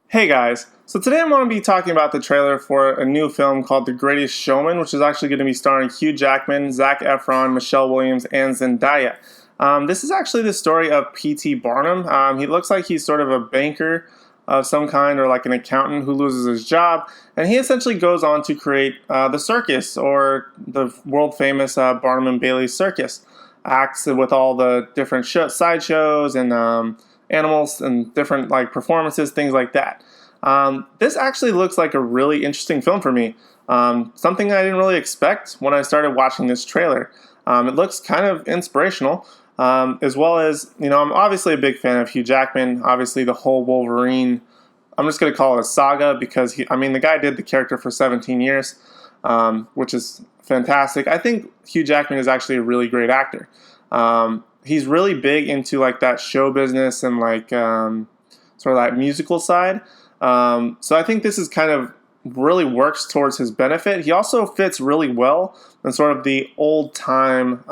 Hey guys, so today I'm going to be talking about the trailer for a new film called The Greatest Showman, which is actually going to be starring Hugh Jackman, Zac Efron, Michelle Williams, and Zendaya. This is actually the story of P.T. Barnum. He looks like he's sort of a banker of some kind or like an accountant who loses his job, and he essentially goes on to create the circus, or the world famous Barnum and Bailey circus. Acts with all the different sideshows and animals and different like performances, things like that. This actually looks like a really interesting film for me. Something I didn't really expect when I started watching this trailer. It looks kind of inspirational, as well as, I'm obviously a big fan of Hugh Jackman. Obviously, the whole Wolverine, I'm just going to call it a saga because the guy did the character for 17 years, which is fantastic. I think Hugh Jackman is actually a really great actor. He's really big into like that show business and like sort of that musical side. So I think this is kind of really works towards his benefit. He also fits really well in sort of the old time,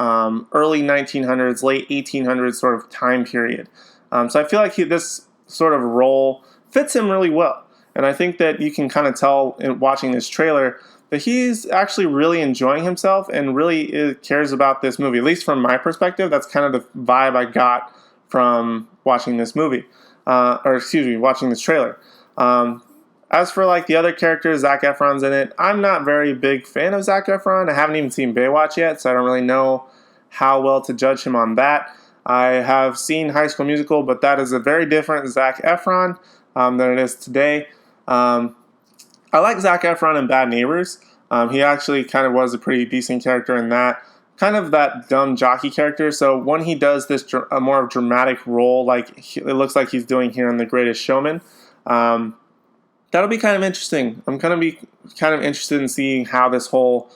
early 1900s, late 1800s sort of time period. So I feel like this sort of role fits him really well. And I think that you can kind of tell in watching this trailer that he's actually really enjoying himself and really cares about this movie. At least from my perspective, that's kind of the vibe I got from watching this movie, watching this trailer. As for like the other characters, Zac Efron's in it. I'm not very big fan of Zac Efron. I haven't even seen Baywatch yet, so I don't really know how well to judge him on that. I have seen High School Musical, but that is a very different Zac Efron than it is today. I like Zac Efron in Bad Neighbors. He actually kind of was a pretty decent character in that. Kind of that dumb jockey character. So when he does this a more dramatic role, like it looks like he's doing here in The Greatest Showman, that'll be kind of interesting. I'm going to be kind of interested in seeing how his whole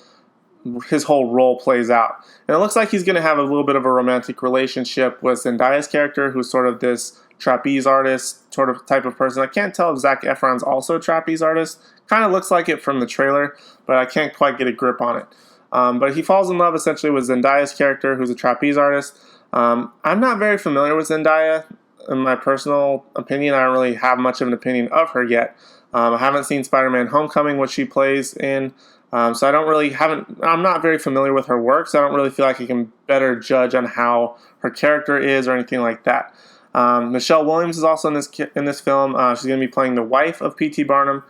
role plays out. And it looks like he's going to have a little bit of a romantic relationship with Zendaya's character, who's sort of this trapeze artist sort of type of person. I can't tell if Zac Efron's also a trapeze artist. Kind of looks like it from the trailer, but I can't quite get a grip on it. But he falls in love essentially with Zendaya's character, who's a trapeze artist. I'm not very familiar with Zendaya. In my personal opinion, I don't really have much of an opinion of her yet. I haven't seen Spider-Man Homecoming, which she plays in. So I'm not very familiar with her work, so I don't really feel like I can better judge on how her character is or anything like that. Michelle Williams is also in this film. She's going to be playing the wife of P.T. Barnum,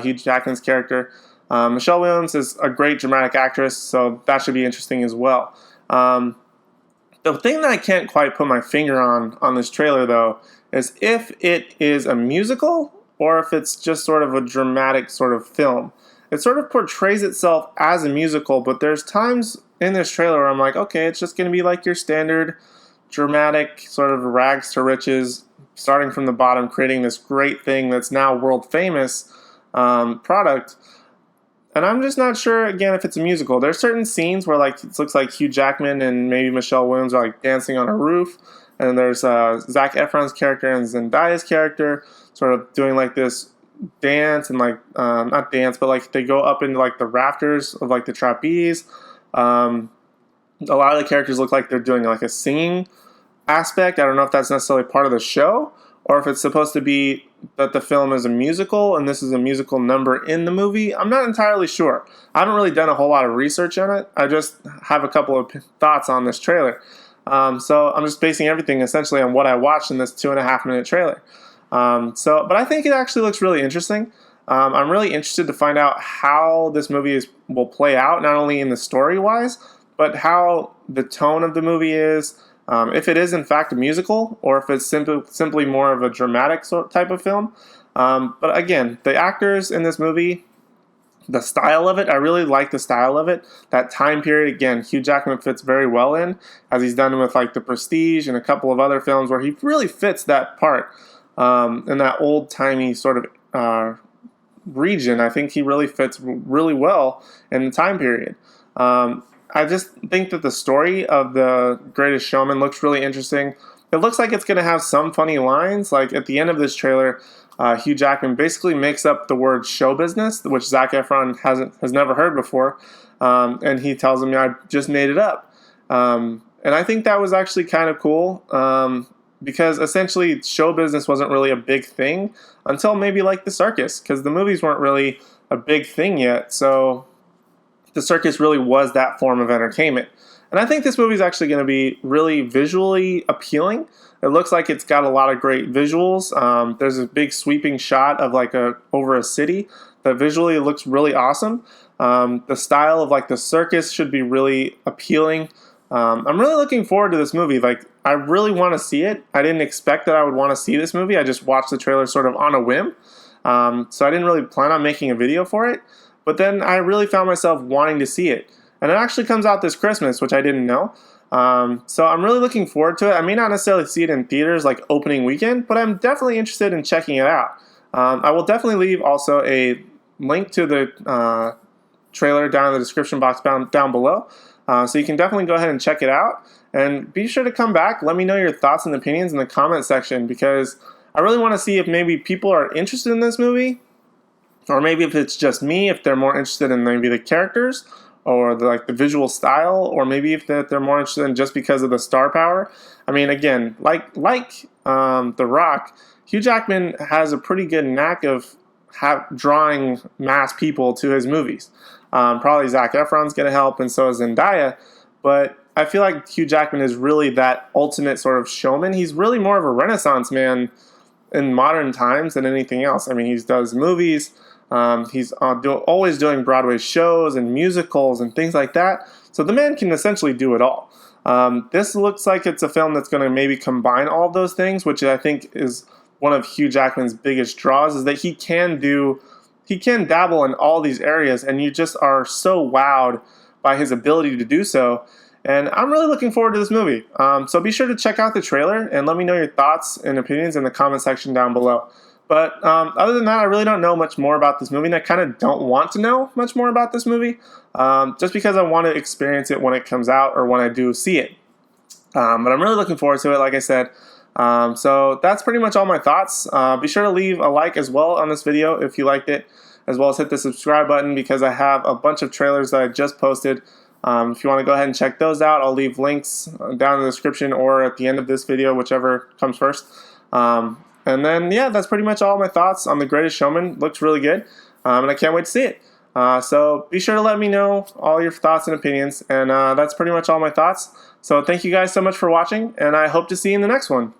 Hugh Jackman's character. Michelle Williams is a great dramatic actress, so that should be interesting as well. The thing that I can't quite put my finger on this trailer, though, is if it is a musical or if it's just sort of a dramatic sort of film. It sort of portrays itself as a musical, but there's times in this trailer where I'm like, okay, it's just going to be like your standard dramatic sort of rags to riches, starting from the bottom, creating this great thing that's now world famous product. And I'm just not sure, again, if it's a musical. There's certain scenes where like it looks like Hugh Jackman and maybe Michelle Williams are like dancing on a roof, and there's Zac Efron's character and Zendaya's character sort of doing like this dance and like not dance, but like they go up into like the rafters of like the trapeze. A lot of the characters look like they're doing like a singing aspect. I don't know if that's necessarily part of the show or if it's supposed to be that the film is a musical and this is a musical number in the movie. I'm not entirely sure. I haven't really done a whole lot of research on it. I just have a couple of thoughts on this trailer. So I'm just basing everything essentially on what I watched in this 2.5-minute trailer. But I think it actually looks really interesting. I'm really interested to find out how this movie will play out, not only in the story-wise, but how the tone of the movie is, if it is in fact a musical, or if it's simply more of a dramatic type of film. But again, the actors in this movie, the style of it, I really like the style of it. That time period, again, Hugh Jackman fits very well in, as he's done with like The Prestige and a couple of other films where he really fits that part in that old-timey sort of region. I think he really fits really well in the time period. I just think that the story of The Greatest Showman looks really interesting. It looks like it's going to have some funny lines. Like at the end of this trailer, Hugh Jackman basically makes up the word show business, which Zac Efron has never heard before. And he tells him, I just made it up. And I think that was actually kind of cool because essentially show business wasn't really a big thing until maybe like the circus, because the movies weren't really a big thing yet. So the circus really was that form of entertainment. And I think this movie is actually going to be really visually appealing. It looks like it's got a lot of great visuals. There's a big sweeping shot of like over a city that visually looks really awesome. The style of like the circus should be really appealing. I'm really looking forward to this movie. Like, I really want to see it. I didn't expect that I would want to see this movie. I just watched the trailer sort of on a whim. So I didn't really plan on making a video for it. But then I really found myself wanting to see it. And it actually comes out this Christmas, which I didn't know. So I'm really looking forward to it. I may not necessarily see it in theaters like opening weekend, but I'm definitely interested in checking it out. I will definitely leave also a link to the trailer down in the description box down below. So you can definitely go ahead and check it out. And be sure to come back. Let me know your thoughts and opinions in the comment section, because I really want to see if maybe people are interested in this movie, or maybe if it's just me, if they're more interested in maybe the characters or the visual style, or maybe if they're more interested in just because of the star power. I mean, again, like The Rock, Hugh Jackman has a pretty good knack of drawing mass people to his movies. Probably Zac Efron's going to help, and so is Zendaya. But I feel like Hugh Jackman is really that ultimate sort of showman. He's really more of a Renaissance man in modern times than anything else. I mean, he does movies. He's always doing Broadway shows and musicals and things like that. So the man can essentially do it all. This looks like it's a film that's going to maybe combine all of those things, which I think is one of Hugh Jackman's biggest draws, is that he can dabble in all these areas, and you just are so wowed by his ability to do so. And I'm really looking forward to this movie. So be sure to check out the trailer and let me know your thoughts and opinions in the comment section down below. But other than that, I really don't know much more about this movie, and I kind of don't want to know much more about this movie, just because I want to experience it when it comes out or when I do see it. But I'm really looking forward to it, like I said. So that's pretty much all my thoughts. Be sure to leave a like as well on this video if you liked it, as well as hit the subscribe button, because I have a bunch of trailers that I just posted. If you want to go ahead and check those out, I'll leave links down in the description or at the end of this video, whichever comes first. And then, yeah, that's pretty much all my thoughts on The Greatest Showman. Looks really good, and I can't wait to see it. So be sure to let me know all your thoughts and opinions, and that's pretty much all my thoughts. So thank you guys so much for watching, and I hope to see you in the next one.